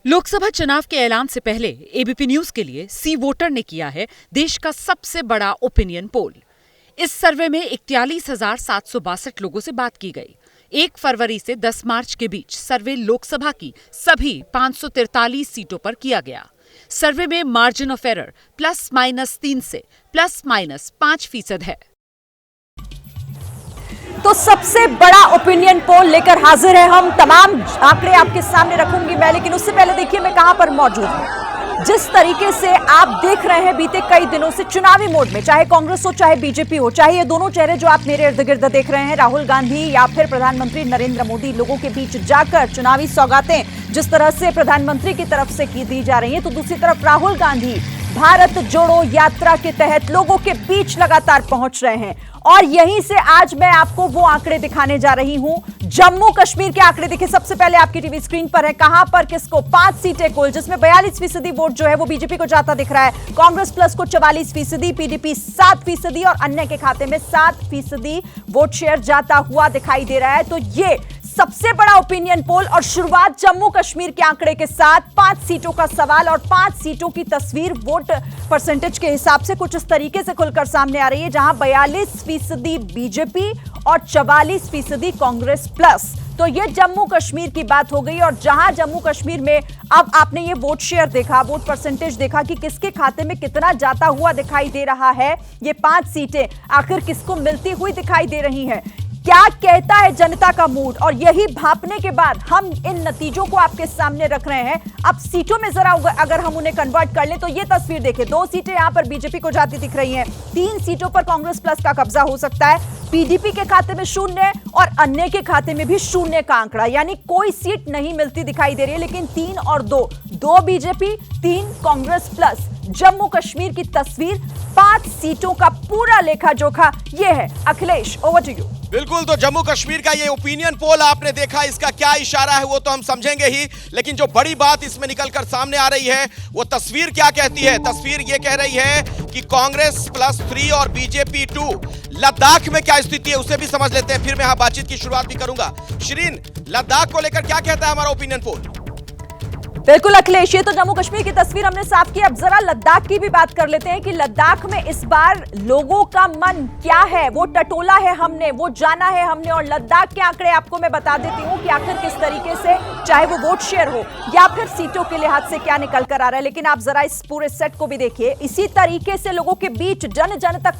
लोकसभा चुनाव के ऐलान से पहले एबीपी न्यूज के लिए सी वोटर ने किया है देश का सबसे बड़ा ओपिनियन पोल। इस सर्वे में 41,762 लोगों से बात की गई। 1 फरवरी से 10 मार्च के बीच सर्वे लोकसभा की सभी 543 सीटों पर किया गया। सर्वे में मार्जिन ऑफ एरर +-3 से +-5% है। तो सबसे बड़ा ओपिनियन पोल लेकर हाजिर है हम। तमाम आंकड़े आपके सामने रखूंगी मैं, लेकिन उससे पहले देखिए मैं कहां पर मौजूद हूं। जिस तरीके से आप देख रहे हैं बीते कई दिनों से चुनावी मोड में, चाहे कांग्रेस हो चाहे बीजेपी हो, चाहे ये दोनों चेहरे जो आप मेरे इर्द गिर्द देख रहे हैं, राहुल गांधी या फिर प्रधानमंत्री नरेंद्र मोदी, लोगों के बीच जाकर चुनावी सौगातें जिस तरह से प्रधानमंत्री की तरफ से की दी जा रही है, तो दूसरी तरफ राहुल गांधी भारत जोड़ो यात्रा के तहत लोगों के बीच लगातार पहुंच रहे हैं। और यहीं से आज मैं आपको वो आंकड़े दिखाने जा रही हूं। जम्मू कश्मीर के आंकड़े देखिए, सबसे पहले आपकी टीवी स्क्रीन पर है। कहां पर किसको 5 सीटें कुल, जिसमें 42% वोट जो है वो बीजेपी को जाता दिख रहा है। कांग्रेस प्लस को 44%, पीडीपी 7% और अन्य के खाते में 7% वोट शेयर जाता हुआ दिखाई दे रहा है। तो ये सबसे बड़ा ओपिनियन पोल और शुरुआत जम्मू कश्मीर के आंकड़े के साथ 5 सीटों का सवाल और 5 सीटों की तस्वीर वोट परसेंटेज के हिसाब से कुछ इस तरीके से खुलकर सामने आ रही है, जहां 42% बीजेपी और 44% कांग्रेस प्लस। तो ये जम्मू कश्मीर की बात हो गई। और जहां जम्मू कश्मीर में अब आपने ये वोट शेयर देखा, वोट परसेंटेज देखा कि किसके खाते में कितना जाता हुआ दिखाई दे रहा है। ये 5 सीटें आखिर किसको मिलती हुई दिखाई दे रही हैं, क्या कहता है जनता का मूड, और यही भांपने के बाद हम इन नतीजों को आपके सामने रख रहे हैं। अब सीटों में जरा अगर हम उन्हें कन्वर्ट कर लें तो ये तस्वीर देखिए, 2 सीटें यहां पर बीजेपी को जाती दिख रही हैं, 3 सीटों पर कांग्रेस प्लस का कब्जा हो सकता है, पीडीपी के खाते में 0 और अन्य के खाते में भी 0 का आंकड़ा, यानी कोई सीट नहीं मिलती दिखाई दे रही है। लेकिन 3 और 2 बीजेपी, 3 कांग्रेस प्लस। जम्मू कश्मीर की तस्वीर, 5 सीटों का पूरा लेखा जोखा ये है। Akhilesh, over to you. बिल्कुल, तो जम्मू कश्मीर का ये ओपिनियन पोल आपने देखा, इसका क्या इशारा है वो तो हम समझेंगे ही, लेकिन जो बड़ी बात इसमें निकलकर सामने आ रही है वो तस्वीर क्या कहती है। तस्वीर ये कह रही है कि कांग्रेस +3 और बीजेपी 2। लद्दाख में क्या स्थिति है उसे भी समझ लेते हैं, फिर मैं यहां बातचीत की शुरुआत भी करूंगा। शिरीन, लद्दाख को लेकर क्या कहता है हमारा ओपिनियन पोल? बिल्कुल अखिलेश, ये तो जम्मू कश्मीर की तस्वीर हमने साफ की। अब जरा लद्दाख की भी बात कर लेते हैं कि लद्दाख में इस बार लोगों का मन क्या है, वो टटोला है हमने, वो जाना है हमने। और लद्दाख के आंकड़े आपको मैं बता देती हूँ कि आखिर किस तरीके से, चाहे वो वोट शेयर हो या फिर सीटों के लिहाज से क्या निकल कर आ रहा है। लेकिन आप जरा इस पूरे सेट को भी देखिए। इसी तरीके से लोगों के बीच जन जन तक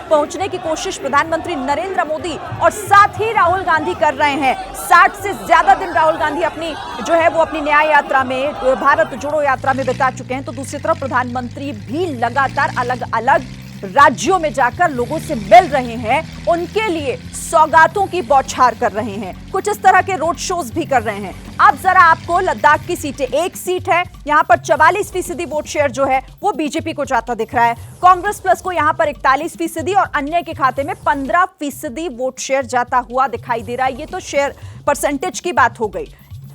पहुंचने की कोशिश प्रधानमंत्री नरेंद्र मोदी और साथ ही राहुल गांधी कर रहे हैं। 60 से ज्यादा दिन राहुल गांधी अपनी जो है वो अपनी न्याय यात्रा में, भारत जोड़ो यात्रा में बिता चुके हैं। तो दूसरी तरफ प्रधानमंत्री भी लगातार अलग अलग राज्यों में जाकर लोगों से मिल रहे हैं, उनके लिए सौगातों की बौछार कर रहे हैं, कुछ इस तरह के रोड शोज भी कर रहे हैं। अब जरा आपको लद्दाख की सीटें, 1 सीट है यहां पर 44% वोट शेयर जो है वो बीजेपी को जाता दिख रहा है। कांग्रेस प्लस को यहां पर 41% और अन्य के खाते में 15% वोट शेयर जाता हुआ दिखाई दे रहा है। ये तो शेयर परसेंटेज की बात हो गई।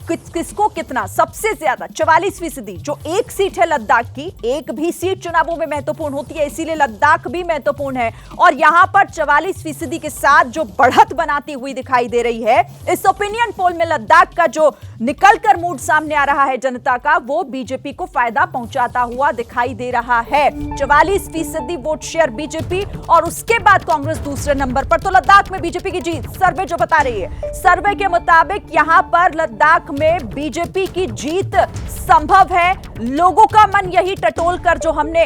किसको कितना, सबसे ज्यादा 44%, जो 1 सीट है लद्दाख की। एक भी सीट चुनावों में महत्वपूर्ण होती है, इसीलिए लद्दाख भी महत्वपूर्ण है। और यहां पर 44% के साथ जो बढ़त बनाती हुई दिखाई दे रही है, इस ओपिनियन पोल में लद्दाख का जो निकलकर मूड सामने आ रहा है जनता का, वो बीजेपी को फायदा पहुंचाता हुआ दिखाई दे रहा है। 44% वोट शेयर बीजेपी और उसके बाद कांग्रेस दूसरे नंबर पर। तो लद्दाख में बीजेपी की जीत, सर्वे जो बता रही है, सर्वे के मुताबिक यहां पर लद्दाख में बीजेपी की जीत संभव है। लोगों का मन यही टटोल कर जो हमने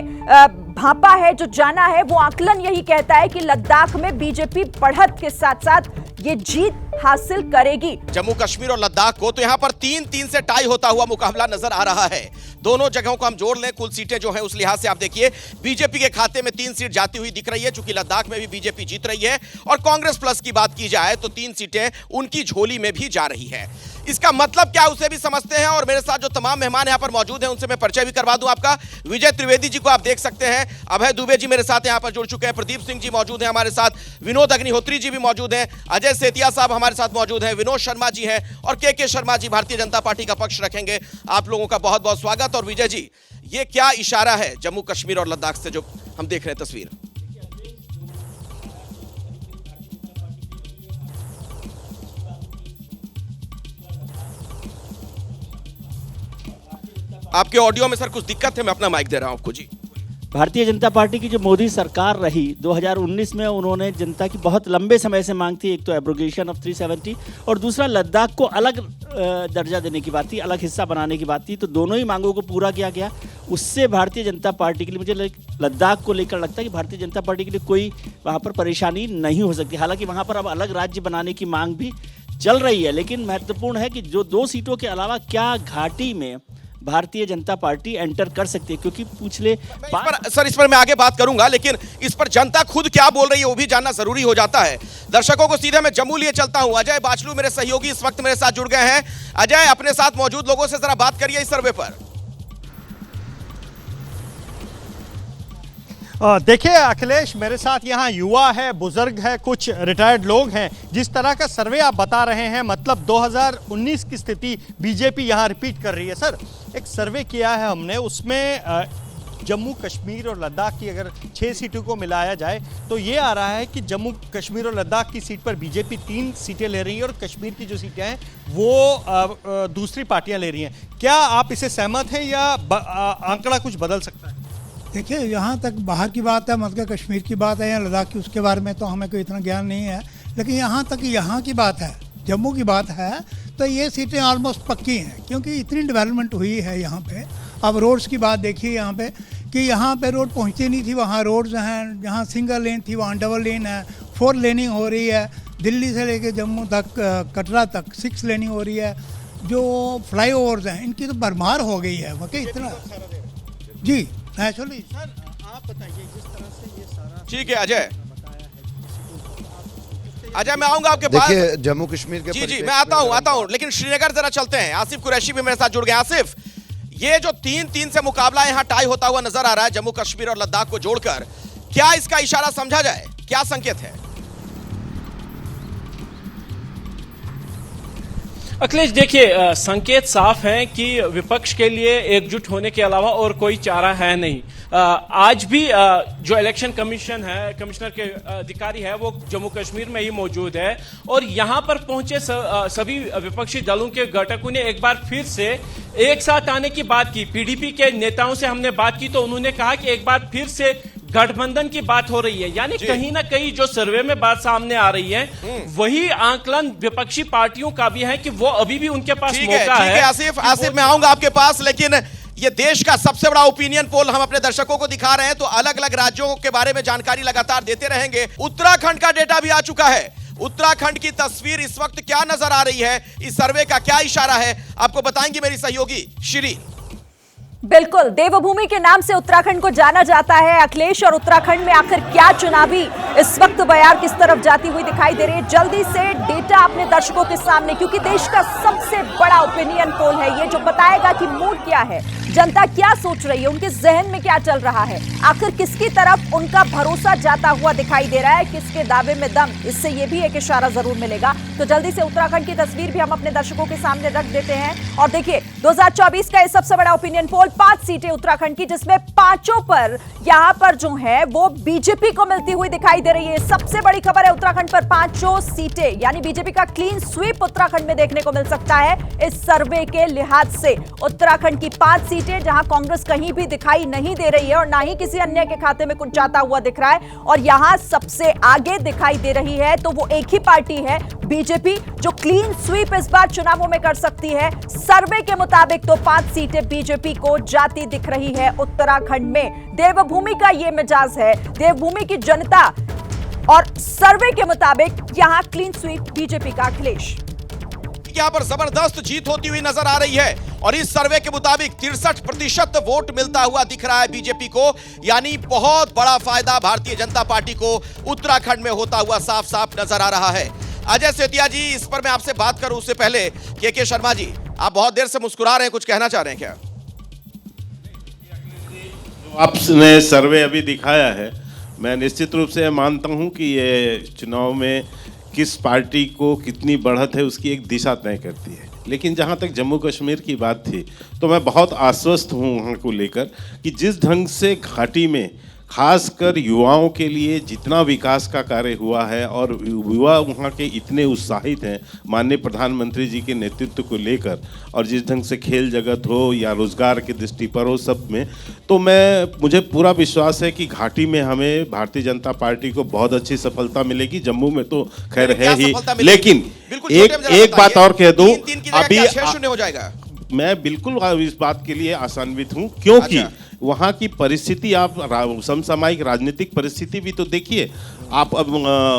भापा है, जो जाना है, वो आकलन यही कहता है कि लद्दाख में बीजेपी बढ़त के साथ साथ ये जीत हासिल करेगी। जम्मू कश्मीर और लद्दाख को तो यहां पर 3-3 से टाई होता हुआ मुकाबला नजर आ रहा है। दोनों जगहों को हम जोड़ लें, कुल सीटें जो हैं उस लिहाज से आप देखिए, बीजेपी के खाते में 3 सीट जाती हुई दिख रही है, चूंकि लद्दाख में भी बीजेपी जीत रही है। और कांग्रेस प्लस की बात की जाए तो 3 सीटें उनकी झोली में भी जा रही है। इसका मतलब क्या उसे भी समझते हैं। और मेरे साथ जो तमाम मेहमान यहां पर मौजूद हैं उनसे मैं परिचय भी करवा दूं आपका। विजय त्रिवेदी जी को आप देख सकते हैं, अभय दुबे जी मेरे साथ यहां पर जुड़ चुके हैं, प्रदीप सिंह जी मौजूद हैं हमारे साथ, विनोद अग्निहोत्री जी भी मौजूद हैं, अजय सेतिया साहब हमारे साथ मौजूद हैं, विनोद शर्मा जी हैं और के शर्मा जी भारतीय जनता पार्टी का पक्ष रखेंगे। आप लोगों का बहुत बहुत स्वागत। और विजय जी, ये क्या इशारा है जम्मू कश्मीर और लद्दाख से जो हम देख रहे हैं तस्वीर? आपके ऑडियो में सर कुछ दिक्कत है, मैं अपना माइक दे रहा हूं आपको जी। भारतीय जनता पार्टी की जो मोदी सरकार रही 2019 में, उन्होंने जनता की बहुत लंबे समय से मांग थी, एक तो एब्रोगेशन ऑफ 370 और दूसरा लद्दाख को अलग दर्जा देने की बात थी, अलग हिस्सा बनाने की बात थी। तो दोनों ही मांगों को पूरा किया गया। उससे भारतीय जनता पार्टी के लिए, मुझे लद्दाख को लेकर लगता है कि भारतीय जनता पार्टी के लिए कोई वहाँ पर परेशानी नहीं हो सकती। हालांकि वहाँ पर अब अलग राज्य बनाने की मांग भी चल रही है, लेकिन महत्वपूर्ण है कि जो 2 सीटों के अलावा क्या घाटी में भारतीय जनता पार्टी एंटर कर सकती है, क्योंकि पिछले सर इस पर मैं आगे बात करूंगा, लेकिन इस पर जनता खुद क्या बोल रही है वो भी जानना जरूरी हो जाता है। दर्शकों को सीधे मैं जम्मू लिए चलता हूं। अजय बाचलू मेरे सहयोगी इस वक्त मेरे साथ जुड़ गए हैं। अजय, अपने साथ मौजूद लोगों से जरा बात करिए इस सर्वे पर। देखिए अखिलेश, मेरे साथ यहाँ युवा है, बुजुर्ग है, कुछ रिटायर्ड लोग हैं। जिस तरह का सर्वे आप बता रहे हैं, मतलब 2019 की स्थिति बीजेपी यहाँ रिपीट कर रही है। सर, एक सर्वे किया है हमने, उसमें जम्मू कश्मीर और लद्दाख की अगर 6 सीटों को मिलाया जाए तो ये आ रहा है कि जम्मू कश्मीर और लद्दाख की सीट पर बीजेपी 3 सीटें ले रही है और कश्मीर की जो सीटें हैं वो दूसरी पार्टियां ले रही हैं। क्या आप इसे सहमत हैं या आंकड़ा कुछ बदल सकता है? देखिए, यहाँ तक बाहर की बात है, मतलब कश्मीर की बात है या लद्दाख की, उसके बारे में तो हमें कोई इतना ज्ञान नहीं है। लेकिन यहाँ तक यहाँ की बात है, जम्मू की बात है, तो ये सीटें ऑलमोस्ट पक्की हैं, क्योंकि इतनी डेवलपमेंट हुई है यहाँ पे। अब रोड्स की बात देखिए यहाँ पे, कि यहाँ पे रोड पहुँचती नहीं थी, वहाँ रोड्स हैं। जहाँ सिंगल लेन थी वहाँ डबल लेन है, 4 लेनिंग हो रही है। दिल्ली से लेके जम्मू तक, कटरा तक 6 लेनिंग हो रही है। जो फ्लाई ओवर्स हैं इनकी तो भरमार हो गई है, वाकई इतना जी नेचुरली। सर आप बताइए, जिस तरह से ये सारा ठीक है अजय मैं आऊंगा आपके पास। देखिए, जम्मू कश्मीर के जी मैं आता हूं, लेकिन श्रीनगर जरा चलते हैं। आसिफ कुरैशी भी मेरे साथ जुड़ गए। आसिफ, ये जो 3-3 से मुकाबला यहां टाई होता हुआ नजर आ रहा है जम्मू कश्मीर और लद्दाख को जोड़कर, क्या इसका इशारा समझा जाए, क्या संकेत है? अखिलेश, देखिए संकेत साफ हैं कि विपक्ष के लिए एकजुट होने के अलावा और कोई चारा है नहीं। आज भी जो इलेक्शन कमीशन है, कमिश्नर के अधिकारी है, वो जम्मू कश्मीर में ही मौजूद है और यहां पर पहुंचे सभी विपक्षी दलों के घटकों ने एक बार फिर से एक साथ आने की बात की। पीडीपी के नेताओं से हमने बात की तो उन्होंने कहा कि एक बार फिर से गठबंधन की बात हो रही है, यानी कहीं ना कहीं जो सर्वे में बात सामने आ रही है वही आंकलन विपक्षी पार्टियों का भी है कि वो अभी भी उनके पास मौका है। आसिफ मैं आऊंगा आपके पास, लेकिन ये देश का सबसे बड़ा ओपिनियन पोल हम अपने दर्शकों को दिखा रहे हैं, तो अलग अलग राज्यों के बारे में जानकारी लगातार देते रहेंगे। उत्तराखंड का डेटा भी आ चुका है। उत्तराखंड की तस्वीर इस वक्त क्या नजर आ रही है, इस सर्वे का क्या इशारा है, आपको बताएंगी मेरी सहयोगी श्री। बिल्कुल, देवभूमि के नाम से उत्तराखंड को जाना जाता है अखिलेश, और उत्तराखंड में आखिर क्या चुनावी इस वक्त बयार किस तरफ जाती हुई दिखाई दे रही है। जल्दी से डेटा अपने दर्शकों के सामने, क्योंकि देश का सबसे बड़ा ओपिनियन पोल है ये, जो बताएगा कि मूड क्या है, जनता क्या सोच रही है, उनके जहन में क्या चल रहा है, आखिर किसकी तरफ उनका भरोसा जाता हुआ दिखाई दे रहा है, किसके दावे में दम। इससे ये भी एक इशारा जरूर मिलेगा। तो जल्दी से उत्तराखंड की तस्वीर भी हम अपने दर्शकों के सामने रख देते हैं। और देखिए, 2024 का ये सबसे बड़ा ओपिनियन पोल, 5 सीटें उत्तराखंड की, जिसमें 5 पर यहां पर जो है वो बीजेपी को मिलती हुई दिखाई दे रही है। सबसे बड़ी खबर है, उत्तराखंड पर 5 सीटें, यानी बीजेपी का क्लीन स्वीप उत्तराखंड में देखने को मिल सकता है इस सर्वे के लिहाज से। उत्तराखंड की 5 सीटें, जहां कांग्रेस कहीं भी दिखाई नहीं दे रही है और ना ही किसी अन्य के खाते में कुछ जाता हुआ दिख रहा है, और यहां सबसे आगे दिखाई दे रही है तो वो एक ही पार्टी है, बीजेपी, जो क्लीन स्वीप इस बार चुनावों में कर सकती है। सर्वे के मुताबिक तो 5 सीटें बीजेपी को जाती दिख रही है उत्तराखंड में। देवभूमि का ये मिजाज है, देवभूमि की जनता, और सर्वे के मुताबिक यहां क्लीन स्वीप बीजेपी का। अखिलेश, यहां पर जबरदस्त जीत होती हुई नजर आ रही है और इस सर्वे के मुताबिक 63% वोट मिलता हुआ दिख रहा है बीजेपी को, यानी बहुत बड़ा फायदा भारतीय जनता पार्टी को उत्तराखंड में होता हुआ साफ साफ नजर आ रहा है। अजय सेतिया जी, इस पर मैं आपसे बात करूं उससे पहले के शर्मा जी, आप बहुत देर से मुस्कुरा रहे हैं, कुछ कहना चाह रहे हैं क्या? आपने सर्वे अभी दिखाया है, मैं निश्चित रूप से मानता हूं कि ये चुनाव में किस पार्टी को कितनी बढ़त है उसकी एक दिशा तय करती है। लेकिन जहां तक जम्मू कश्मीर की बात थी तो मैं बहुत आश्वस्त हूं वहां को लेकर कि जिस ढंग से घाटी में खासकर युवाओं के लिए जितना विकास का कार्य हुआ है और युवा वहाँ के इतने उत्साहित हैं माननीय प्रधानमंत्री जी के नेतृत्व को लेकर, और जिस ढंग से खेल जगत हो या रोजगार की दृष्टि पर हो, सब में, तो मुझे पूरा विश्वास है कि घाटी में हमें भारतीय जनता पार्टी को बहुत अच्छी सफलता मिलेगी। जम्मू में तो खैर है ही, लेकिन एक बात और कह दूं, अभी 6-0 हो जाएगा। मैं बिल्कुल इस बात के लिए आशान्वित हूं, क्योंकि वहाँ की परिस्थिति, आप समसामयिक राजनीतिक परिस्थिति भी तो देखिए। आप अब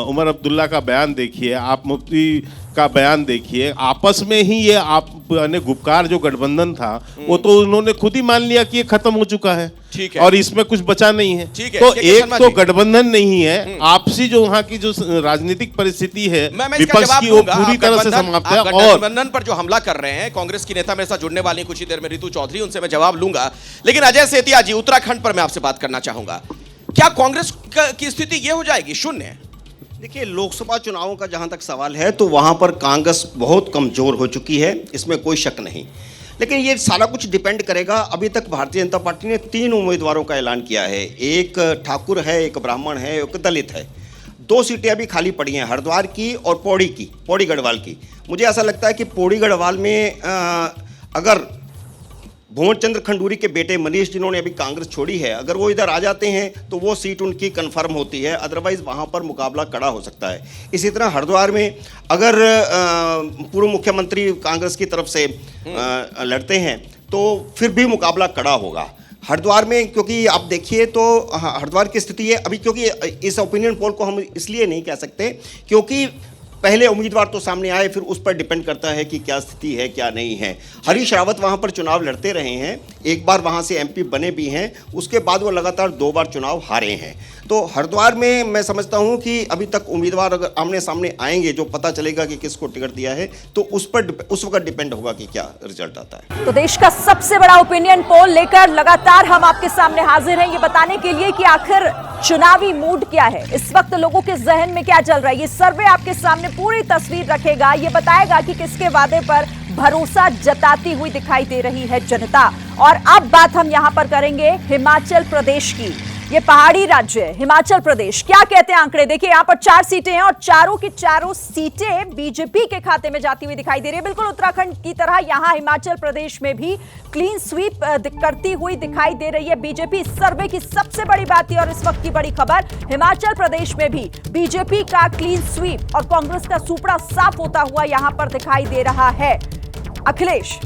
उमर अब्दुल्ला का बयान देखिए, आप मुफ्ती का बयान देखिए, आपस में ही ये गुपकार जो गठबंधन था वो तो उन्होंने खुद ही मान लिया कि ये खत्म हो चुका है, ठीक है, और इसमें कुछ बचा नहीं है। तो एक तो गठबंधन नहीं है, आपसी जो वहाँ की जो राजनीतिक परिस्थिति है विपक्ष की, वो पूरी तरह से समाप्त है। और गठबंधन पर जो हमला कर रहे हैं, कांग्रेस की नेता मेरे साथ जुड़ने वाली कुछ ही देर में रितु चौधरी, उनसे मैं जवाब लूंगा, लेकिन अजय सेतिया जी, उत्तराखंड पर मैं आपसे बात करना चाहूंगा। क्या कांग्रेस की स्थिति ये हो जाएगी शून्य? देखिए, लोकसभा चुनावों का जहां तक सवाल है तो वहां पर कांग्रेस बहुत कमजोर हो चुकी है, इसमें कोई शक नहीं। लेकिन ये सारा कुछ डिपेंड करेगा। अभी तक भारतीय जनता पार्टी ने 3 उम्मीदवारों का ऐलान किया है, एक ठाकुर है, एक ब्राह्मण है, एक दलित है। 2 सीटें अभी खाली पड़ी हैं, हरिद्वार की और पौड़ी गढ़वाल की। मुझे ऐसा लगता है कि पौड़ी गढ़वाल में अगर भुवन चंद्र खंडूरी के बेटे मनीष, जिन्होंने अभी कांग्रेस छोड़ी है, अगर वो इधर आ जाते हैं तो वो सीट उनकी कंफर्म होती है, अदरवाइज वहाँ पर मुकाबला कड़ा हो सकता है। इसी तरह हरिद्वार में अगर पूर्व मुख्यमंत्री कांग्रेस की तरफ से लड़ते हैं तो फिर भी मुकाबला कड़ा होगा हरिद्वार में। क्योंकि आप देखिए तो हरिद्वार की स्थिति है अभी, क्योंकि इस ओपिनियन पोल को हम इसलिए नहीं कह सकते क्योंकि पहले उम्मीदवार तो सामने आए, फिर उस पर डिपेंड करता है कि क्या स्थिति है क्या नहीं है। हरीश रावत वहां पर चुनाव लड़ते रहे हैं, एक बार वहां से एमपी बने भी हैं, उसके बाद वो लगातार 2 बार चुनाव हारे हैं। तो हरिद्वार में मैं समझता हूं कि अभी तक उम्मीदवार अगर आमने सामने आएंगे, जो पता चलेगा कि किसको टिकट दिया है, तो उस वक्त डिपेंड होगा कि क्या रिजल्ट आता है। तो देश का सबसे बड़ा ओपिनियन पोल लेकर लगातार हम आपके सामने हाजिर हैं, ये बताने के लिए कि आखिर चुनावी मूड क्या है, इस वक्त लोगों के जहन में क्या चल रहा है। ये सर्वे आपके सामने पूरी तस्वीर रखेगा, ये बताएगा कि किसके वादे पर भरोसा जताती हुई दिखाई दे रही है जनता। और अब बात हम यहां पर करेंगे हिमाचल प्रदेश की। ये पहाड़ी राज्य है हिमाचल प्रदेश, क्या कहते हैं आंकड़े देखिए। यहां पर 4 सीटें हैं और चारों की चारों सीटें बीजेपी के खाते में जाती हुई दिखाई दे रही है। बिल्कुल उत्तराखंड की तरह यहां हिमाचल प्रदेश में भी क्लीन स्वीप करती हुई दिखाई दे रही है बीजेपी। सर्वे की सबसे बड़ी बात और इस वक्त की बड़ी खबर, हिमाचल प्रदेश में भी बीजेपी का क्लीन स्वीप और कांग्रेस का सुपड़ा साफ होता हुआ यहां पर दिखाई दे रहा है। अखिलेश,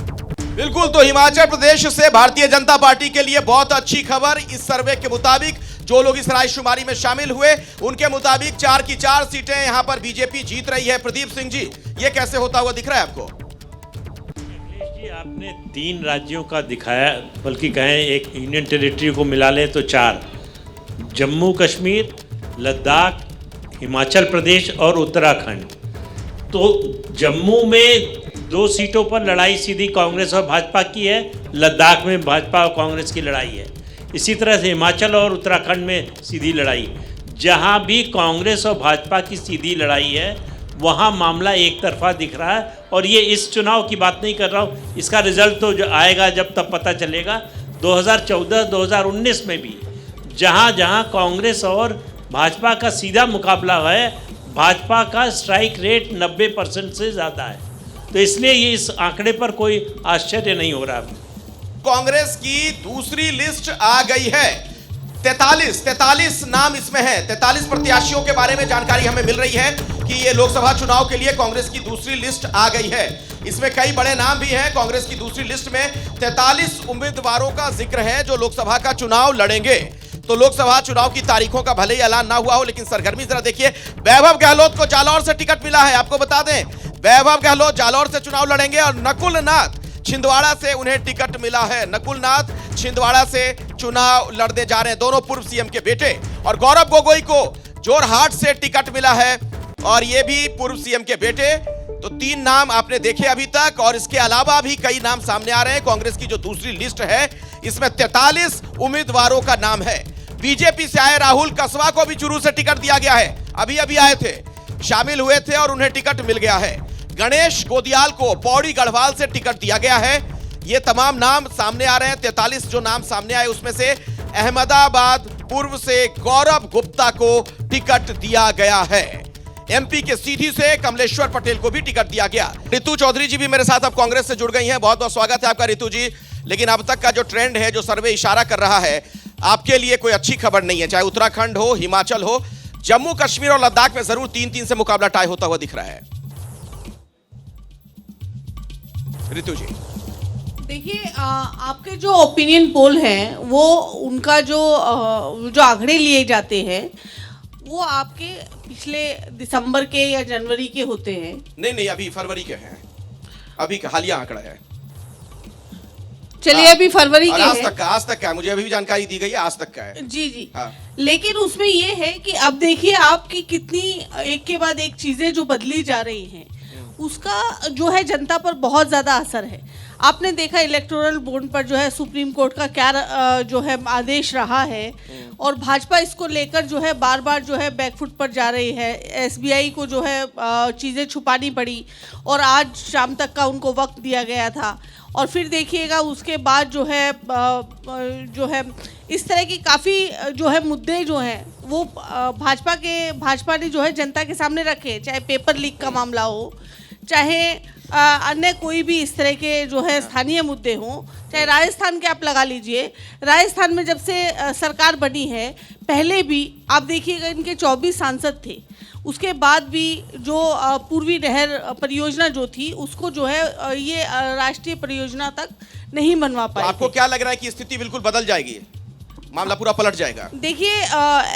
बिल्कुल, तो हिमाचल प्रदेश से भारतीय जनता पार्टी के लिए बहुत अच्छी खबर। इस सर्वे के मुताबिक जो लोग इस रायशुमारी में शामिल हुए, उनके मुताबिक 4 की 4 सीटें यहां पर बीजेपी जीत रही है। प्रदीप सिंह जी, ये कैसे होता हुआ दिख रहा है आपको? जी, आपने 3 राज्यों का दिखाया, बल्कि कहें एक यूनियन टेरिटरी को मिला लें तो 4, जम्मू कश्मीर, लद्दाख, हिमाचल प्रदेश और उत्तराखंड। तो जम्मू में 2 सीटों पर लड़ाई सीधी कांग्रेस और भाजपा की है, लद्दाख में भाजपा और कांग्रेस की लड़ाई है। इसी तरह से हिमाचल और उत्तराखंड में सीधी लड़ाई। जहां भी कांग्रेस और भाजपा की सीधी लड़ाई है वहां मामला एक तरफा दिख रहा है। और ये इस चुनाव की बात नहीं कर रहा हूँ, इसका रिजल्ट तो जो आएगा जब तब पता चलेगा। 2014-2019 में भी जहां जहां कांग्रेस और भाजपा का सीधा मुकाबला है, भाजपा का स्ट्राइक रेट 90% से ज़्यादा है। तो इसलिए ये इस आंकड़े पर कोई आश्चर्य नहीं हो रहा। कांग्रेस की दूसरी लिस्ट आ गई है। 43 नाम इसमें है। 43 प्रत्याशियों के बारे में जानकारी हमें मिल रही है कि ये लोकसभा चुनाव के लिए कांग्रेस की दूसरी लिस्ट आ गई है। इसमें कई बड़े नाम भी हैं। कांग्रेस की दूसरी लिस्ट में 43 उम्मीदवारों का जिक्र है जो लोकसभा का चुनाव लड़ेंगे। तो लोकसभा चुनाव की तारीखों का भले ही ऐलान ना हुआ हो, लेकिन सरगर्मी जरा देखिए। वैभव गहलोत को जालौर से टिकट मिला है। आपको बता दें, वैभव गहलोत जालौर से चुनाव लड़ेंगे और नकुल नाथ छिंदवाड़ा से उन्हें टिकट मिला है। नकुल नाथ छिंदवाड़ा से चुनाव लड़ने जा रहे हैं, दोनों पूर्व सीएम के बेटे। और गौरव गोगोई को जोरहाट से टिकट मिला है और ये भी पूर्व सीएम के बेटे। तो 3 नाम आपने देखे अभी तक, और इसके अलावा भी कई नाम सामने आ रहे हैं। कांग्रेस की जो दूसरी लिस्ट है इसमें 43 उम्मीदवारों का नाम है। बीजेपी से आए राहुल कसवा को भी चुरू से टिकट दिया गया है, अभी अभी आए थे, शामिल हुए थे और उन्हें टिकट मिल गया है। गणेश गोदियाल को पौड़ी गढ़वाल से टिकट दिया गया है। ये तमाम नाम सामने आ रहे हैं। 43 जो नाम सामने आए उसमें से अहमदाबाद पूर्व से गौरव गुप्ता को टिकट दिया गया है। एमपी के सीधी से कमलेश्वर पटेल को भी टिकट दिया गया। रितु चौधरी जी भी मेरे साथ अब कांग्रेस से जुड़ गई हैं। बहुत बहुत स्वागत है आपका रितु जी। लेकिन अब तक का जो ट्रेंड है, जो सर्वे इशारा कर रहा है, आपके लिए कोई अच्छी खबर नहीं है। चाहे उत्तराखंड हो, हिमाचल हो, जम्मू कश्मीर और लद्दाख में जरूर 3-3 से मुकाबला टाई होता हुआ दिख रहा है। रितु जी, देखिए, आपके जो ओपिनियन पोल हैं वो उनका जो आंकड़े लिए जाते हैं वो आपके पिछले दिसंबर के या जनवरी के होते हैं। नहीं, अभी फरवरी के हैं। अभी का हालिया आंकड़ा है। चलिए, अभी फरवरी के आज तक का है। मुझे अभी भी जानकारी दी गई है, आज तक का है। जी। हाँ। लेकिन उसमें ये है कि अब देखिए आपकी कितनी एक के बाद एक चीजें जो बदली जा रही हैं, उसका जो है जनता पर बहुत ज्यादा असर है। आपने देखा इलेक्टोरल बॉन्ड पर जो है सुप्रीम कोर्ट का क्या जो है आदेश रहा है, और भाजपा इसको लेकर जो है बार बार जो है बैकफुट पर जा रही है। एसबीआई को जो है चीज़ें छुपानी पड़ी और आज शाम तक का उनको वक्त दिया गया था। और फिर देखिएगा उसके बाद जो है इस तरह की काफ़ी जो है मुद्दे जो हैं वो भाजपा ने जो है जनता के सामने रखे, चाहे पेपर लीक का मामला हो, चाहे अन्य कोई भी इस तरह के जो है स्थानीय मुद्दे हों, चाहे राजस्थान के आप लगा लीजिए। राजस्थान में जब से सरकार बनी है, पहले भी आप देखिएगा इनके 24 सांसद थे, उसके बाद भी जो पूर्वी नहर परियोजना जो थी उसको जो है ये राष्ट्रीय परियोजना तक नहीं बनवा पाए। तो आपको क्या लग रहा है कि स्थिति बिल्कुल बदल जाएगी, मामला पूरा पलट जाएगा? देखिए,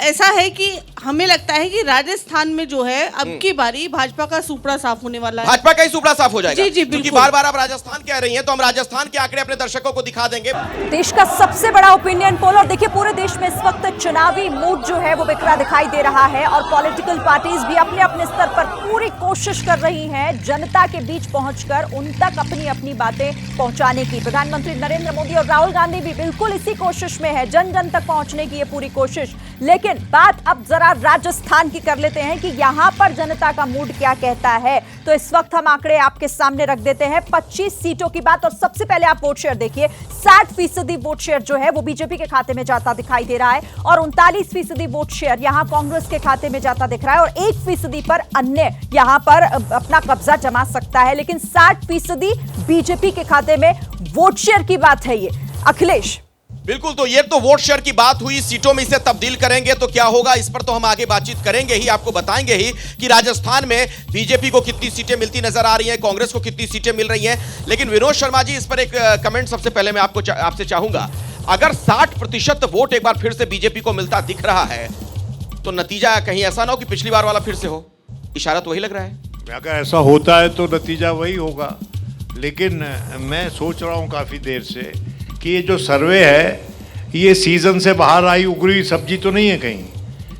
ऐसा है कि हमें लगता है कि राजस्थान में जो है अब की बारी भाजपा का सुपड़ा साफ होने वाला है। भाजपा का ही सुपड़ा साफ हो जाएगा। जी, क्योंकि बार-बार आप राजस्थान कह रही हैं, तो हम राजस्थान के आंकड़े अपने दर्शकों को दिखा देंगे। देश का सबसे बड़ा ओपिनियन पोल, और देखिए पूरे देश में इस वक्त चुनावी मूड जो है वो बिखरा दिखाई दे रहा है, और पॉलिटिकल पार्टीज भी अपने अपने स्तर पर पूरी कोशिश कर रही हैं जनता के बीच पहुंचकर उन तक अपनी अपनी बातें पहुंचाने की। प्रधानमंत्री नरेंद्र मोदी और राहुल गांधी भी बिल्कुल इसी कोशिश में है, जन जन तक पहुंचने की पूरी कोशिश। लेकिन बात अब जरा राजस्थान की कर लेते हैं कि यहां पर जनता का मूड क्या कहता है। तो इस वक्त हम आंकड़े आपके सामने रख देते हैं, 25 सीटों की बात। और सबसे पहले आप वोट शेयर देखिए, 60% वोट शेयर जो है वो बीजेपी के खाते में जाता दिखाई दे रहा है, और 39% वोट शेयर यहां कांग्रेस के खाते में जाता दिख रहा है, और 1% पर अन्य यहां पर अपना कब्जा जमा सकता है। लेकिन 60% बीजेपी के खाते में वोट शेयर की बात है ये। अखिलेश, बिल्कुल, तो ये तो वोट शेयर की बात हुई। सीटों में इसे तब्दील करेंगे तो क्या होगा, इस पर तो हम आगे बातचीत करेंगे ही, आपको बताएंगे ही कि राजस्थान में बीजेपी को कितनी सीटें मिलती नजर आ रही हैं, कांग्रेस को कितनी सीटें मिल रही हैं। लेकिन विनोद शर्मा जी, इस पर एक कमेंट सबसे पहले मैं आपसे चाहूंगा। अगर 60% वोट एक बार फिर से बीजेपी को मिलता दिख रहा है, तो नतीजा कहीं ऐसा ना हो कि पिछली बार वाला फिर से हो? इशारा तो वही लग रहा है। अगर ऐसा होता है तो नतीजा वही होगा। लेकिन मैं सोच रहा हूँ काफ़ी देर से कि ये जो सर्वे है, ये सीज़न से बाहर आई उगरी सब्जी तो नहीं है कहीं,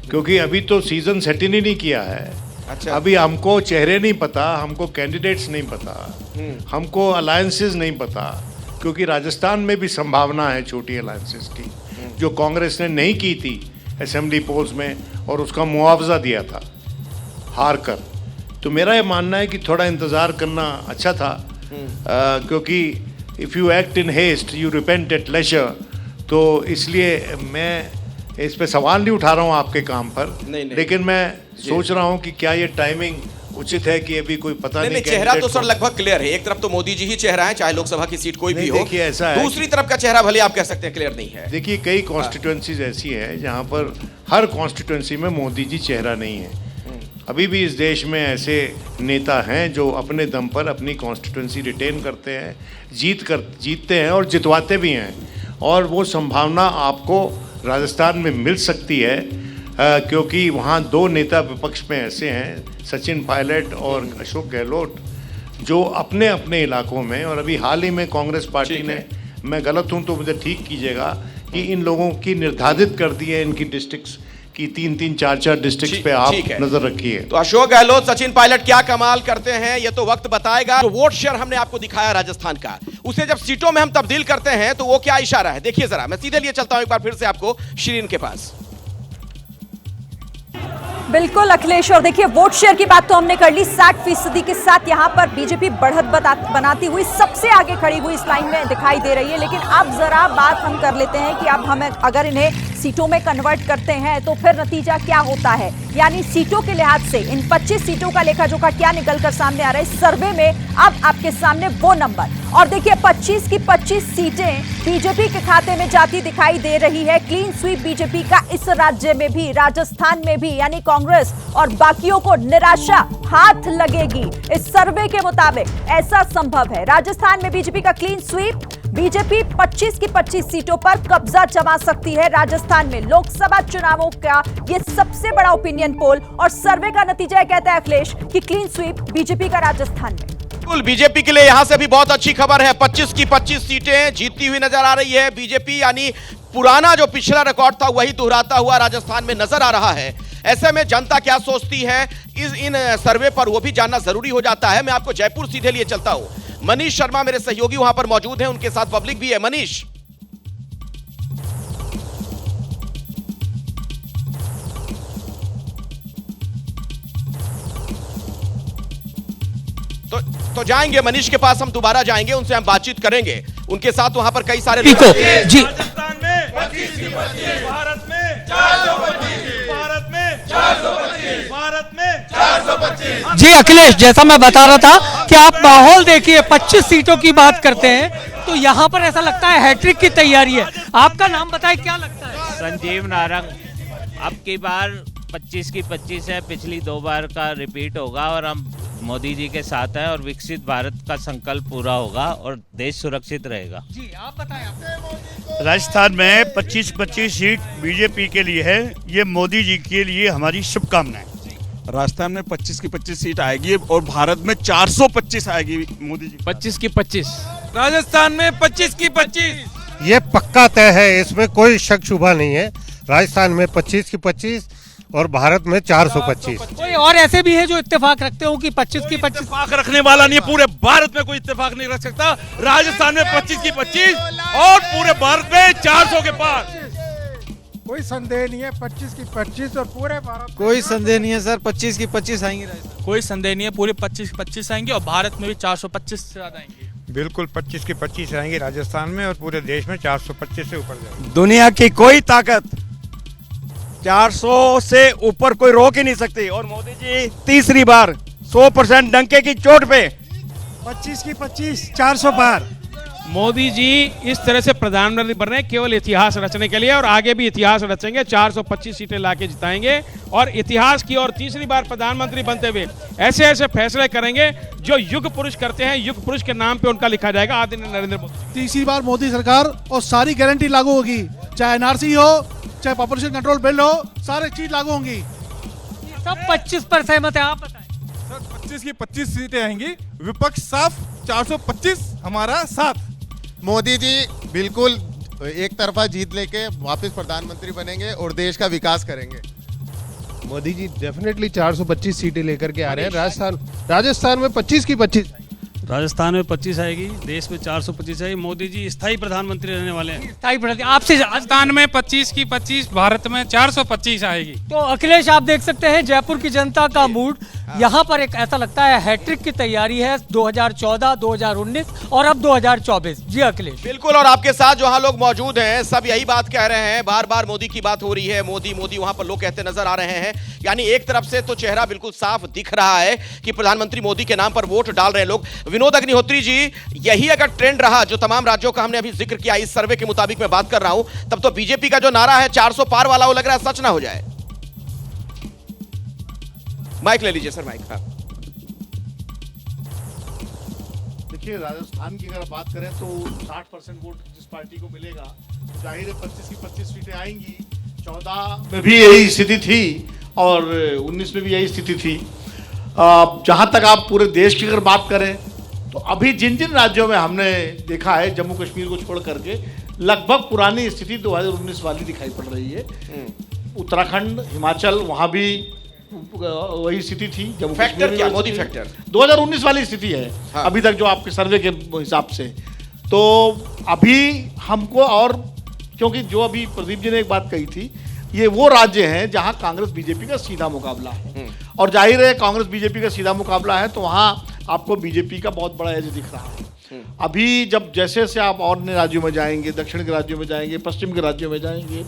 क्योंकि अभी तो सीज़न सेट इन ही नहीं किया है। अच्छा। अभी हमको चेहरे नहीं पता, हमको कैंडिडेट्स नहीं पता, हमको अलायंसेस नहीं पता, क्योंकि राजस्थान में भी संभावना है छोटी अलायंसेस की, जो कांग्रेस ने नहीं की थी असेंबली पोल्स में, और उसका मुआवजा दिया था हार कर। तो मेरा ये मानना है कि थोड़ा इंतज़ार करना अच्छा था, क्योंकि if you act in haste you repent at leisure. तो इसलिए मैं इस पे सवाल नहीं उठा रहा हूँ आपके काम पर, नहीं। लेकिन मैं सोच रहा हूँ कि क्या ये टाइमिंग उचित है कि अभी कोई पता नहीं। चेहरा तो सर लगभग क्लियर है। एक तरफ तो मोदी जी ही चेहरा है, चाहे लोकसभा की सीट कोई भी हो। देखिए, ऐसा है, दूसरी तरफ का चेहरा भले आप कह सकते हैं क्लियर नहीं है। देखिए, कई कॉन्स्टिट्यूएंसीज ऐसी है जहाँ पर हर कॉन्स्टिट्यूएंसी में मोदी जी चेहरा नहीं है। अभी भी इस देश में ऐसे नेता हैं जो अपने दम पर अपनी कॉन्स्टिट्यूएंसी रिटेन करते हैं, जीतते हैं और जितवाते भी हैं, और वो संभावना आपको राजस्थान में मिल सकती है, क्योंकि वहाँ 2 नेता विपक्ष में ऐसे हैं, सचिन पायलट और अशोक गहलोत, जो अपने अपने इलाकों में, और अभी हाल ही में कांग्रेस पार्टी ने, मैं गलत हूँ तो मुझे ठीक कीजिएगा, कि इन लोगों की निर्धारित कर दी है इनकी डिस्ट्रिक्ट्स की 3-3, 4-4 डिस्ट्रिक्ट्स पे आप नजर रखिए। तो अशोक गहलोत, सचिन पायलट क्या कमाल करते हैं, ये तो वक्त बताएगा। तो वोट शेयर हमने आपको दिखाया राजस्थान का, उसे जब सीटों में हम तब्दील करते हैं तो वो क्या इशारा है, देखिए जरा। मैं सीधे लिए चलता हूं एक बार फिर से आपको शिरीन के पास। बिल्कुल अखिलेश, और देखिए वोट शेयर की बात तो हमने कर ली। 60% के साथ यहाँ पर बीजेपी बढ़त बनाती हुई सबसे आगे खड़ी हुई इस लाइन में दिखाई दे रही है। लेकिन अब जरा बात हम कर लेते हैं कि अब हमें अगर इन्हें सीटों में कन्वर्ट करते हैं तो फिर नतीजा क्या होता है, यानी सीटों के लिहाज से इन 25 सीटों का लेखा जोखा क्या निकलकर सामने आ रहा है इस सर्वे में। अब आपके सामने वो नंबर, और देखिए 25 की 25 सीटें बीजेपी के खाते में जाती दिखाई दे रही है। क्लीन स्वीप बीजेपी का इस राज्य में भी, राजस्थान में भी, यानी कांग्रेस और बाकियों को निराशा हाथ लगेगी। इस सर्वे के मुताबिक ऐसा संभव है। राजस्थान में बीजेपी का क्लीन स्वीप, बीजेपी 25 की 25 सीटों पर कब्जा जमा सकती है। राजस्थान में लोकसभा चुनावों का यह सबसे बड़ा ओपिनियन पोल और सर्वे का नतीजा कहता है अखिलेश कि क्लीन स्वीप बीजेपी का राजस्थान में। बिल्कुल, बीजेपी के लिए यहां से भी बहुत अच्छी खबर है। 25 की 25 सीटें जीतती हुई नजर आ रही है बीजेपी, यानी पुराना जो पिछला रिकॉर्ड था वही दोहराता हुआ राजस्थान में नजर आ रहा है। ऐसे में जनता क्या सोचती है इन सर्वे पर, वो भी जानना जरूरी हो जाता है। मैं आपको जयपुर सीधे लिए चलता हूं। मनीष शर्मा मेरे सहयोगी वहां पर मौजूद हैं, उनके साथ पब्लिक भी है। मनीष, तो जाएंगे मनीष के पास, हम दोबारा जाएंगे, उनसे हम बातचीत करेंगे। उनके साथ वहां पर कई सारे लोग जी, राजस्थान में 25 की 25, भारत में 425, भारत में 425, भारत में 425। जी अखिलेश, जैसा मैं बता रहा था कि आप माहौल देखिए, 25 सीटों की बात करते हैं तो यहाँ पर ऐसा लगता है हैट्रिक की तैयारी है। आपका नाम बताएं, क्या लगता है? संजीव नारंग। अब की बार 25 की 25 है, पिछली 2 बार का रिपीट होगा और हम मोदी जी के साथ हैं और विकसित भारत का संकल्प पूरा होगा और देश सुरक्षित रहेगा। जी आप बताएं। राजस्थान में 25-25 सीट बीजेपी के लिए है, ये मोदी जी के लिए हमारी शुभकामनाएं। राजस्थान में 25 की 25 सीट आएगी और भारत में 425 आएगी मोदी जी। 25 की 25 राजस्थान में 25 की 25, ये पक्का तय है, इसमें कोई शक शुबा नहीं है। राजस्थान में 25 की 25 और भारत में 425। कोई और ऐसे भी है जो इत्तेफाक रखते हो कि 25 की 25? इत्तेफाक रखने वाला नहीं, पूरे भारत में कोई इत्तेफाक नहीं रख सकता। राजस्थान में 25 की 25 और पूरे भारत में 400 के पार। कोई संदेह नहीं है, 25 की 25 और पूरे भारत। कोई संदेह नहीं है सर, 25 की 25 आएंगी राजस्थान। कोई संदेह नहीं है, पूरे 25 की 25 आएंगे और भारत में भी 425 से ज्यादा आएंगे। बिल्कुल 25 की 25 आएंगे राजस्थान में और पूरे देश में 425 से ऊपर जाएंगे। दुनिया की कोई ताकत 400 से ऊपर कोई रोक ही नहीं सकती और मोदी जी तीसरी बार 100% डंके की चोट पे 25 की 25 400 पार। मोदी जी इस तरह से प्रधानमंत्री बन रहे हैं केवल इतिहास रचने के लिए और आगे भी इतिहास रचेंगे। 425 सीटें लाके जिताएंगे और इतिहास की और तीसरी बार प्रधानमंत्री बनते हुए ऐसे ऐसे फैसले करेंगे जो युग पुरुष करते हैं। युग पुरुष के नाम पे उनका लिखा जाएगा आदरणीय नरेंद्र मोदी। तीसरी बार मोदी सरकार और सारी गारंटी लागू होगी, चाहे एनआरसी हो, चाहे पॉपुलेशन कंट्रोल बिल हो, सारी चीज लागू होंगी। सब 25 पर सहमत है, आप बताएं। सर 25 की 25 सीटें आएंगी, विपक्ष साफ 425 हमारा साथ। मोदी जी बिल्कुल एक तरफा जीत लेके वापस प्रधानमंत्री बनेंगे और देश का विकास करेंगे। मोदी जी डेफिनेटली 425 सीटें लेकर के आ रहे हैं। राजस्थान में 25 की 25, राजस्थान में 25 आएगी, देश में 425 आएगी। मोदी जी स्थायी प्रधानमंत्री रहने वाले हैं। स्थायी प्रधानमंत्री आपसे। राजस्थान में 25 की 25, भारत में 425 आएगी। तो अखिलेश, आप देख सकते हैं जयपुर की जनता का मूड। यहाँ पर एक ऐसा लगता है हैट्रिक की तैयारी है 2014, 2019 और अब 2024। जी अखिलेश। बिल्कुल, और आपके साथ जहां लोग मौजूद हैं सब यही बात कह रहे हैं। बार बार मोदी की बात हो रही है, मोदी मोदी वहां पर लोग कहते नजर आ रहे हैं। यानी एक तरफ से तो चेहरा बिल्कुल साफ दिख रहा है कि प्रधानमंत्री मोदी के नाम पर वोट डाल रहे हैं लोग। विनोद अग्निहोत्री जी, यही अगर ट्रेंड रहा जो तमाम राज्यों का हमने अभी जिक्र किया, इस सर्वे के मुताबिक मैं बात कर रहा हूं, तब तो बीजेपी का जो नारा है 400 पार वाला, वो लग रहा है सच ना हो जाए। माइक ले लीजिए सर, माइक। हाँ, देखिए राजस्थान की अगर बात करें तो 60% वोट जिस पार्टी को मिलेगा, तो जाहिर है 25 की 25 सीटें आएंगी। 14 में भी यही स्थिति थी और 19 में भी यही स्थिति थी। जहां तक आप पूरे देश की अगर बात करें तो अभी जिन जिन राज्यों में हमने देखा है, जम्मू कश्मीर को छोड़ करके लगभग पुरानी स्थिति 2019 वाली दिखाई पड़ रही है। उत्तराखंड, हिमाचल, वहां भी वही स्थिति थी। जम्मू फैक्टर क्या, मोदी फैक्टर 2019 वाली स्थिति है। हाँ। अभी तक जो आपके सर्वे के हिसाब से, तो अभी हमको, और क्योंकि जो अभी प्रदीप जी ने एक बात कही थी, ये वो राज्य हैं जहां कांग्रेस बीजेपी का सीधा मुकाबला है और जाहिर है कांग्रेस बीजेपी का सीधा मुकाबला है तो वहां आपको बीजेपी का बहुत बड़ा एज दिख रहा है। अभी जब जैसे जैसे आप और अन्य राज्यों में जाएंगे, दक्षिण के राज्यों में जाएंगे, पश्चिम के राज्यों में जाएंगे,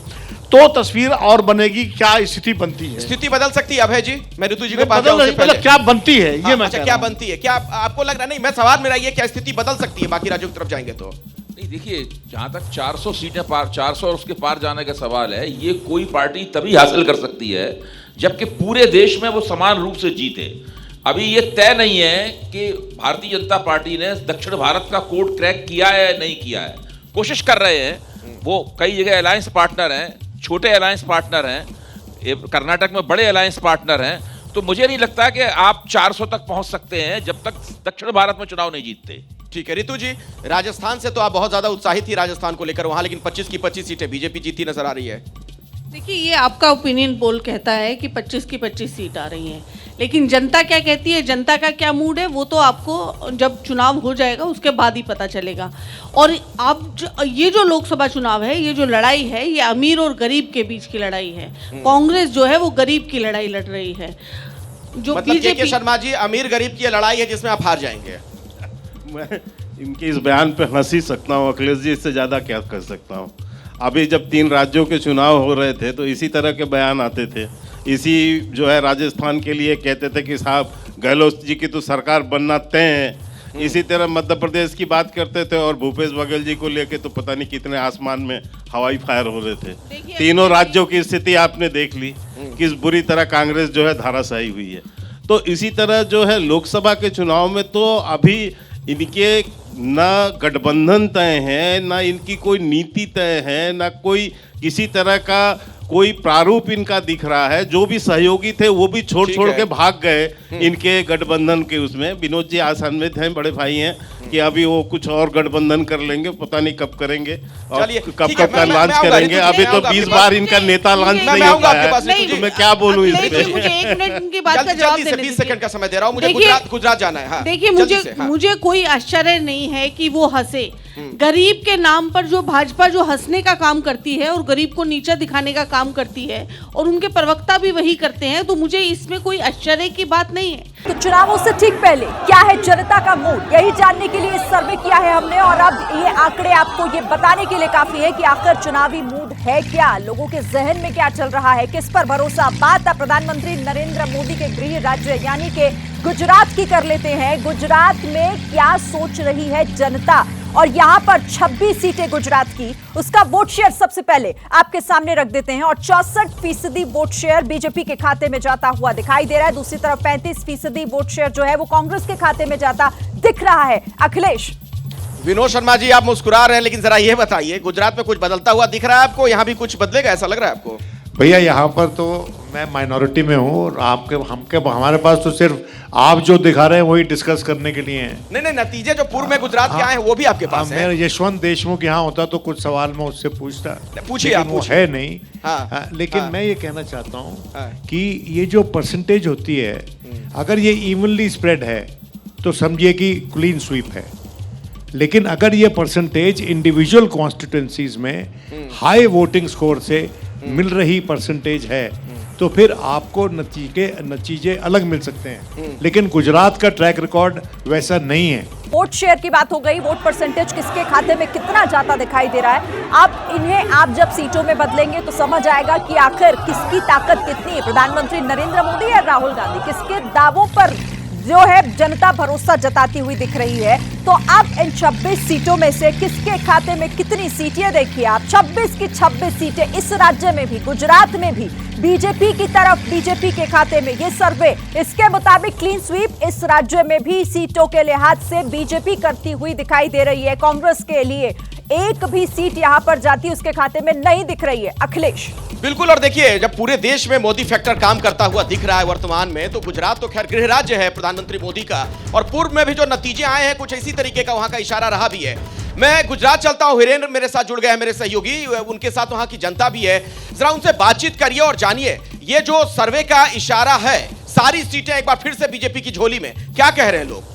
तो तस्वीर और बनेगी। क्या स्थिति बनती है? स्थिति बदल सकती है अभय जी? मैं ऋतु जी के पास जाऊं उससे पहले। क्या बनती है ये मैं अच्छा, क्या बनती है? क्या आपको लग रहा नहीं, मैं सवाल मेरा ये, क्या स्थिति बदल सकती है बाकी राज्यों की तरफ जाएंगे तो? नहीं, देखिए, जहां तक 400 सीटें पार, 400 और उसके पार जाने का सवाल है, ये कोई पार्टी तभी हासिल कर सकती है जबकि पूरे देश में वो समान रूप से जीते। अभी ये तय नहीं है कि भारतीय जनता पार्टी ने दक्षिण भारत का कोड क्रैक किया है या नहीं किया है। कोशिश कर रहे हैं, वो कई जगह अलायंस पार्टनर हैं, छोटे अलायंस पार्टनर हैं, कर्नाटक में बड़े अलायंस पार्टनर हैं। तो मुझे नहीं लगता कि आप 400 तक पहुंच सकते हैं जब तक दक्षिण भारत में चुनाव नहीं जीतते। ठीक है ऋतु जी, राजस्थान से तो आप बहुत ज्यादा उत्साहित थी राजस्थान को लेकर वहां, लेकिन 25 की 25 सीटें बीजेपी जीती नजर आ रही है। देखिए, ये आपका ओपिनियन पोल कहता है कि 25 की 25 सीट आ रही हैं, लेकिन जनता क्या कहती है, जनता का क्या मूड है, वो तो आपको जब चुनाव हो जाएगा उसके बाद ही पता चलेगा। और आप ये जो लोकसभा चुनाव है, ये जो लड़ाई है, ये अमीर और गरीब के बीच की लड़ाई है। कांग्रेस जो है वो गरीब की लड़ाई लड़ रही है। जो मतलब के शर्मा जी, अमीर गरीब की लड़ाई है जिसमें आप हार जाएंगे। मैं इनके इस बयान पे हंस ही सकता हूँ अखिलेश जी, इससे ज़्यादा क्या कर सकता हूँ। अभी जब 3 राज्यों के चुनाव हो रहे थे तो इसी तरह के बयान आते थे। इसी जो है राजस्थान के लिए कहते थे कि साहब गहलोत जी की तो सरकार बनना तय है। इसी तरह मध्य प्रदेश की बात करते थे और भूपेश बघेल जी को लेके तो पता नहीं कितने आसमान में हवाई फायर हो रहे थे। तीनों राज्यों की स्थिति आपने देख ली, किस बुरी तरह कांग्रेस जो है धाराशायी हुई है। तो इसी तरह जो है लोकसभा के चुनाव में तो अभी इनके ना गठबंधन तय है, ना इनकी कोई नीति तय है, ना कोई किसी तरह का कोई प्रारूप इनका दिख रहा है। जो भी सहयोगी थे वो भी छोड़ के भाग गए इनके गठबंधन के उसमें। विनोद जी आसान्वित हैं, बड़े भाई हैं कि अभी वो कुछ और गठबंधन कर लेंगे, पता नहीं कब करेंगे और कब का लॉन्च करेंगे। अभी तो 20 बार इनका नेता लॉन्च नहीं होता है, तो मैं क्या बोलूं इस पे। मुझे 1 मिनट उनकी बात का जवाब देने दीजिए। 20 सेकंड का समय दे रहा हूं, मुझे गुजरात जाना है। देखिए, मुझे कोई आश्चर्य नहीं है कि वो हंसे। गरीब के नाम पर जो भाजपा जो हंसने का काम करती है और गरीब को नीचा दिखाने का काम करती है, और उनके प्रवक्ता भी वही करते हैं, तो मुझे इसमें कोई आश्चर्य की बात नहीं है। तो चुनावों से ठीक पहले क्या है जनता का मूड, यही जानने के लिए सर्वे किया है हमने। और अब ये आंकड़े आपको ये बताने के लिए काफी है कि आखिर चुनावी मूड है क्या, लोगों के जहन में क्या चल रहा है, किस पर भरोसा। बात प्रधानमंत्री नरेंद्र मोदी के गृह राज्य यानी के गुजरात की कर लेते हैं। गुजरात में क्या सोच रही है जनता, और यहाँ पर 26 सीटें गुजरात की, उसका वोट शेयर सबसे पहले आपके सामने रख देते हैं। और 64% वोट शेयर बीजेपी के खाते में जाता हुआ दिखाई दे रहा है। दूसरी तरफ 35% वोट शेयर जो है वो कांग्रेस के खाते में जाता दिख रहा है। अखिलेश, विनोद शर्मा जी, आप मुस्कुरा रहे हैं, लेकिन जरा ये बताइए, गुजरात में कुछ बदलता हुआ दिख रहा है आपको? यहाँ भी कुछ बदलेगा ऐसा लग रहा है आपको? भैया, यहाँ पर तो मैं माइनॉरिटी में हूँ और हमारे पास तो सिर्फ आप जो दिखा रहे हैं वही डिस्कस करने के लिए हैं। नहीं, नतीजे जो पूर्व में गुजरात के आए हैं वो भी आपके पास है। मैं यशवंत देशमुख यहाँ होता तो कुछ सवाल मैं उससे पूछता, पूछिए आप। वो है नहीं। लेकिन मैं ये कहना चाहता हूँ कि ये जो परसेंटेज होती है, अगर ये इवनली स्प्रेड है तो समझिए कि क्लीन स्वीप है। लेकिन अगर ये परसेंटेज इंडिविजुअल कॉन्स्टिट्यूंसीज में हाई वोटिंग स्कोर से मिल रही परसेंटेज है तो फिर आपको नतीजे अलग मिल सकते हैं। लेकिन गुजरात का ट्रैक रिकॉर्ड वैसा नहीं है। वोट शेयर की बात हो गई, वोट परसेंटेज किसके खाते में कितना जाता दिखाई दे रहा है। अब आप जब सीटों में बदलेंगे तो समझ आएगा कि आखिर किसकी ताकत कितनी है। प्रधानमंत्री नरेंद्र मोदी या राहुल गांधी, किसके दावों पर जो है जनता भरोसा जताती हुई दिख रही है। तो अब इन 26 सीटों में से किसके खाते में कितनी सीटें देखिए आप। 26 की 26 सीटें इस राज्य में भी, गुजरात में भी बीजेपी की तरफ, बीजेपी के खाते में। ये सर्वे इसके मुताबिक क्लीन स्वीप इस राज्य में भी सीटों के लिहाज से बीजेपी करती हुई दिखाई दे रही है। कांग्रेस के लिए एक भी सीट यहां पर जाती उसके खाते में नहीं दिख रही है। अखिलेश, बिल्कुल। और देखिए, जब पूरे देश में मोदी फैक्टर काम करता हुआ दिख रहा है वर्तमान में, तो गुजरात तो खैर गृह राज्य है प्रधानमंत्री मोदी का, और पूर्व में भी जो नतीजे आए हैं कुछ इसी तरीके का वहां का इशारा रहा भी है। मैं गुजरात चलता हूं, हिरेंद्र मेरे साथ जुड़ गए हैं, मेरे सहयोगी, उनके साथ वहां की जनता भी है। जरा उनसे बातचीत करिए और जानिए ये जो सर्वे का इशारा है, सारी सीटें एक बार फिर से बीजेपी की झोली में, क्या कह रहे हैं लोग?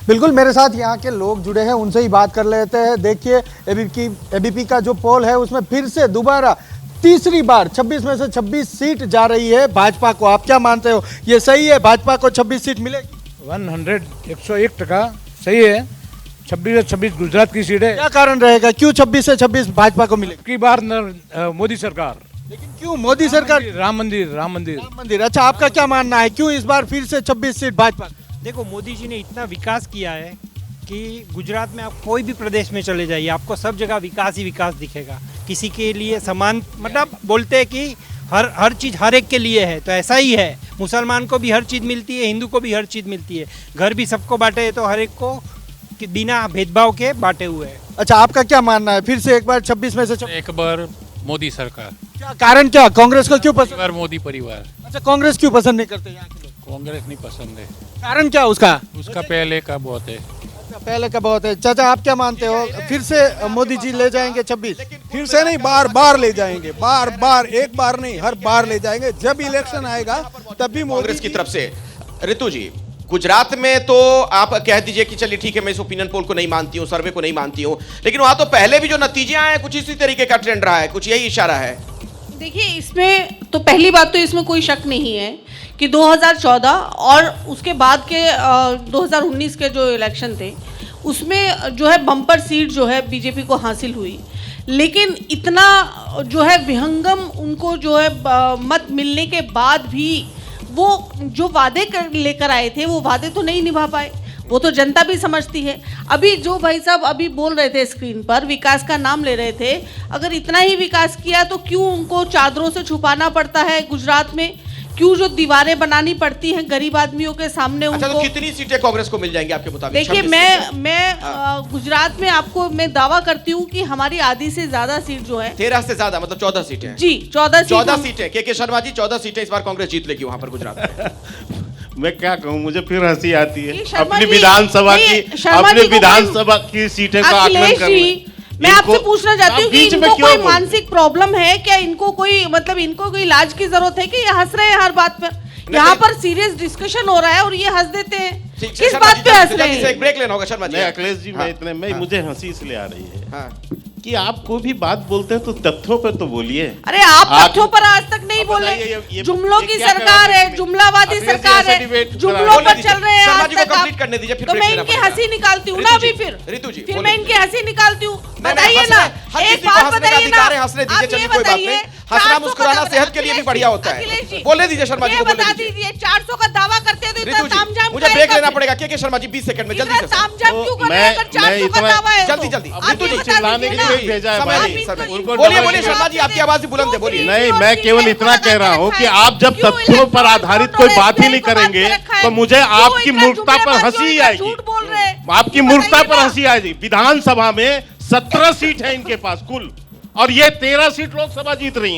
बिल्कुल, मेरे साथ यहाँ के लोग जुड़े हैं, उनसे ही बात कर लेते हैं। देखिए, एबीपी का जो पोल है उसमें फिर से दोबारा तीसरी बार 26 में से 26 सीट जा रही है भाजपा को। आप क्या मानते हो, ये सही है, भाजपा को 26 सीट मिलेगी? 101% सही है। 26 गुजरात की सीट है। क्या कारण रहेगा, क्यों 26 से 26 भाजपा को मिलेगी? की बार मोदी सरकार। लेकिन क्यों मोदी सरकार? राम मंदिर। अच्छा, आपका क्या मानना है, क्यों इस बार फिर से 26 सीट भाजपा? देखो, मोदी जी ने इतना विकास किया है कि गुजरात में आप कोई भी प्रदेश में चले जाइए, आपको सब जगह विकास ही विकास दिखेगा। किसी के लिए समान, मतलब बोलते हैं कि हर चीज़ हर एक के लिए है, तो ऐसा ही है। मुसलमान को भी हर चीज़ मिलती है, हिंदू को भी हर चीज़ मिलती है। घर भी सबको बांटे, तो हर एक को बिना भेदभाव के बांटे हुए है। अच्छा, आपका क्या मानना है, फिर से एक बार 26 में से एक बार मोदी सरकार। क्या कारण, क्या कांग्रेस को क्यों पसंद? बार मोदी परिवार। अच्छा, कांग्रेस क्यों पसंद नहीं करते यहाँ के लोग? कांग्रेस नहीं पसंद है। कारण क्या उसका? उसका पहले का बहुत है। पहले का बहुत है। चाचा, आप क्या मानते हो, फिर से मोदी जी ले जाएंगे 26? फिर से नहीं, बार बार ले जाएंगे, बार एक बार नहीं, हर बार ले जाएंगे। जब इलेक्शन आएगा तभी कांग्रेस की तरफ से। ऋतु जी, गुजरात में तो आप कह दीजिए कि चलिए ठीक है, मैं इस ओपिनियन पोल को नहीं मानती हूँ, सर्वे को नहीं मानती हूँ, लेकिन वहां तो पहले भी जो नतीजे आए हैं कुछ इसी तरीके का ट्रेंड रहा है, कुछ यही इशारा है। देखिए, इसमें तो पहली बात तो इसमें कोई शक नहीं है कि 2014 और उसके बाद के 2019 के जो इलेक्शन थे उसमें जो है बम्पर सीट जो है बीजेपी को हासिल हुई, लेकिन इतना जो है विहंगम उनको जो है मत मिलने के बाद भी वो जो वादे लेकर आए थे वो वादे तो नहीं निभा पाए। वो तो जनता भी समझती है। अभी जो भाई साहब अभी बोल रहे थे स्क्रीन पर, विकास का नाम ले रहे थे, अगर इतना ही विकास किया तो क्यों उनको चादरों से छुपाना पड़ता है गुजरात में? क्यों जो दीवारें बनानी पड़ती हैं गरीब आदमियों के सामने? अच्छा, उनको तो कितनी सीटें कांग्रेस को मिल जाएंगी आपके मुताबिक? देखिए, मैं गुजरात में आपको मैं दावा करती हूँ कि हमारी आधी से ज्यादा सीट जो है, 13 से ज्यादा, मतलब 14 सीटें। जी, 14 सीटें। के शर्मा जी, 14 सीटें इस बार कांग्रेस जीत लेगी वहां पर गुजरात में। मैं क्या कहूँ, मुझे फिर हंसी आती है शर्मा अपनी जी, विधानसभा नहीं, की शर्मा जी को विधानसभा की सीटें का आकलन अखिलेश करने। जी, मैं आपसे पूछना चाहती हूँ कि बीच में इनको क्यों कोई बोल- मानसिक प्रॉब्लम है क्या? इनको कोई मतलब इनको कोई इलाज की जरूरत है कि ये हंस रहे हैं हर बात पर? यहाँ पर सीरियस डिस्कशन हो रहा है और ये हंस देते हैं। किस बात पे हंस रहे हैं? एक ब्रेक लेना होगा शर्मा जी। अखिलेश जी, मैं मुझे हंसी इसलिए आ रही है कि आप कोई भी बात बोलते हैं तो तथ्यों पर तो बोलिए। अरे आप तथ्यों पर आज तक नहीं बोले। जुमलों की सरकार है, जुमलावादी सरकार है, जुमलों पर चल रहे हैं आज तक आप। करने दीजिए, फिर तो मैं इनकी हंसी निकालती हूँ ना अभी। फिर मैं इनकी हंसी निकालती हूँ। बताइए ना, एक बात बताइए ना, हंसने दीजिए, आप चलिए ये कोई बात नहीं। बताइए, हंसना मुस्कुराना सेहत के लिए भी बढ़िया होता है। बोलने दीजिए शर्मा जी ये को, बता दीजिए 400 का दावा करते हो तो इतना तामझाम मुझे ब्रेक लेना पड़ेगा। के शर्मा जी 20 सेकंड में जल्दी से। तामझाम क्यों कर रहे हैं अगर 400 का दावा है? जल्दी जल्दी। चिल्लाने के लिए भेजा है भाई। बोलिए शर्मा जी, आपकी आवाज बुलंद है, बोलिए। नहीं, मैं केवल इतना कह रहा हूँ कि आप जब तथ्यों पर आधारित कोई बात ही नहीं करेंगे तो मुझे आपकी मूर्खता पर हंसी ही आएगी। आपकी मूर्खता पर हंसी आएगी। विधानसभा में 17 सीट है इनके पास कुल, और ये 13 सीट लोकसभा जीत रही है।